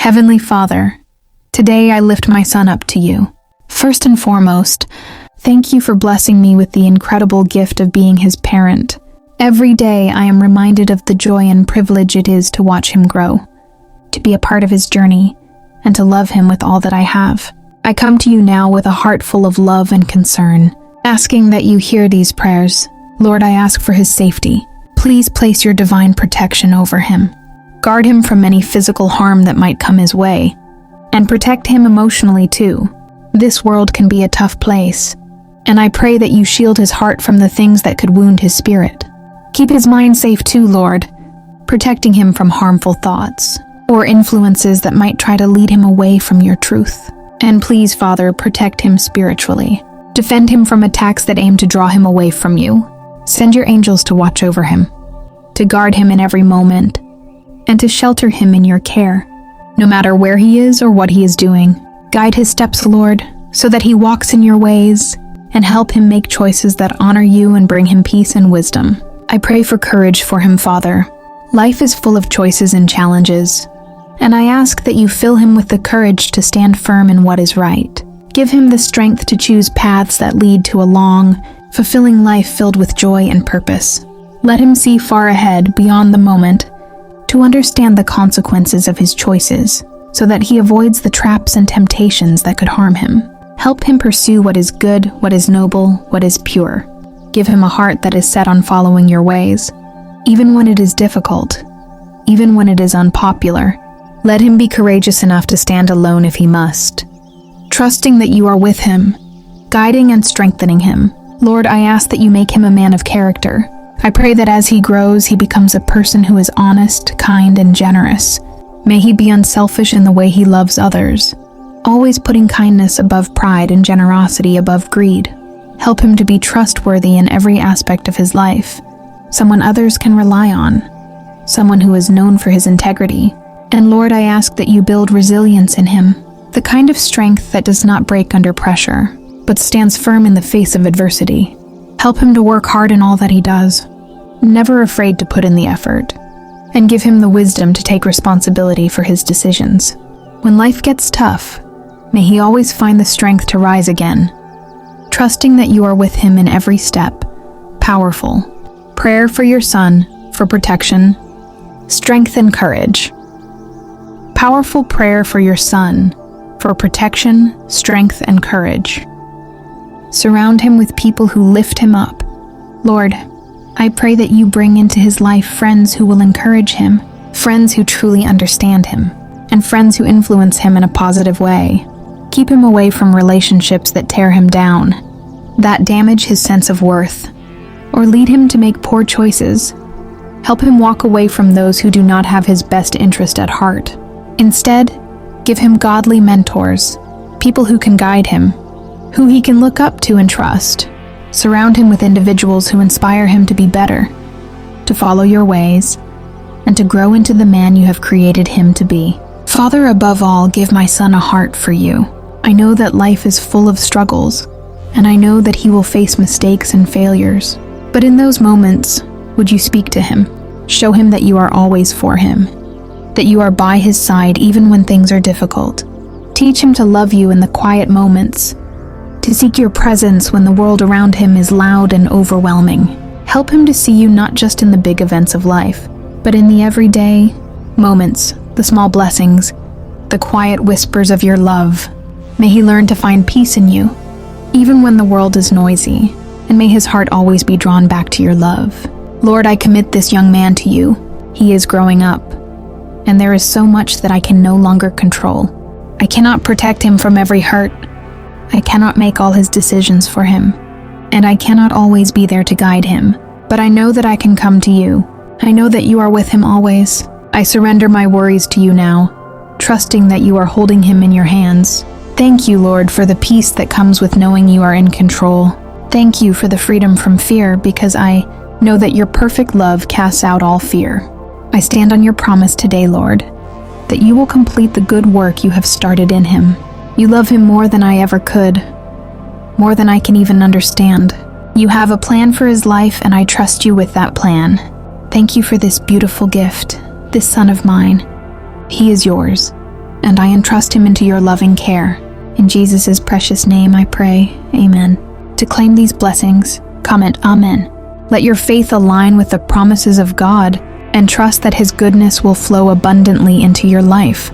Heavenly Father, today I lift my son up to you. First and foremost, thank you for blessing me with the incredible gift of being his parent. Every day I am reminded of the joy and privilege it is to watch him grow, to be a part of his journey, and to love him with all that I have. I come to you now with a heart full of love and concern, asking that you hear these prayers. Lord, I ask for his safety. Please place your divine protection over him. Guard him from any physical harm that might come his way, and protect him emotionally too. This world can be a tough place, and I pray that you shield his heart from the things that could wound his spirit. Keep his mind safe too, Lord, protecting him from harmful thoughts or influences that might try to lead him away from your truth. And please, Father, protect him spiritually. Defend him from attacks that aim to draw him away from you. Send your angels to watch over him, to guard him in every moment, and to shelter him in your care. No matter where he is or what he is doing, guide his steps, Lord, so that he walks in your ways, and help him make choices that honor you and bring him peace and wisdom. I pray for courage for him, Father. Life is full of choices and challenges, and I ask that you fill him with the courage to stand firm in what is right. Give him the strength to choose paths that lead to a long, fulfilling life filled with joy and purpose. Let him see far ahead, beyond the moment, to understand the consequences of his choices, so that he avoids the traps and temptations that could harm him. Help him pursue what is good, what is noble, what is pure. Give him a heart that is set on following your ways, even when it is difficult, even when it is unpopular. Let him be courageous enough to stand alone if he must, trusting that you are with him, guiding and strengthening him. Lord, I ask that you make him a man of character. I pray that as he grows, he becomes a person who is honest, kind, and generous. May he be unselfish in the way he loves others, always putting kindness above pride and generosity above greed. Help him to be trustworthy in every aspect of his life, someone others can rely on, someone who is known for his integrity. And Lord, I ask that you build resilience in him, the kind of strength that does not break under pressure, but stands firm in the face of adversity. Help him to work hard in all that he does, never afraid to put in the effort, and give him the wisdom to take responsibility for his decisions. When life gets tough, may he always find the strength to rise again, trusting that you are with him in every step. Powerful prayer for your son, for protection, strength, and courage. Powerful prayer for your son, for protection, strength, and courage. Surround him with people who lift him up. Lord, I pray that you bring into his life friends who will encourage him, friends who truly understand him, and friends who influence him in a positive way. Keep him away from relationships that tear him down, that damage his sense of worth, or lead him to make poor choices. Help him walk away from those who do not have his best interest at heart. Instead, give him godly mentors, people who can guide him, who he can look up to and trust. Surround him with individuals who inspire him to be better, to follow your ways, and to grow into the man you have created him to be. Father, above all, give my son a heart for you. I know that life is full of struggles, and I know that he will face mistakes and failures. But in those moments, would you speak to him? Show him that you are always for him, that you are by his side even when things are difficult. Teach him to love you in the quiet moments, to seek your presence when the world around him is loud and overwhelming. Help him to see you not just in the big events of life, but in the everyday moments, the small blessings, the quiet whispers of your love. May he learn to find peace in you, even when the world is noisy, and may his heart always be drawn back to your love. Lord, I commit this young man to you. He is growing up, and there is so much that I can no longer control. I cannot protect him from every hurt. I cannot make all his decisions for him, and I cannot always be there to guide him. But I know that I can come to you. I know that you are with him always. I surrender my worries to you now, trusting that you are holding him in your hands. Thank you, Lord, for the peace that comes with knowing you are in control. Thank you for the freedom from fear, because I know that your perfect love casts out all fear. I stand on your promise today, Lord, that you will complete the good work you have started in him. You love him more than I ever could, more than I can even understand. You have a plan for his life, and I trust you with that plan. Thank you for this beautiful gift, this son of mine. He is yours, and I entrust him into your loving care. In Jesus' precious name I pray, amen. To claim these blessings, comment Amen. Let your faith align with the promises of God and trust that his goodness will flow abundantly into your life.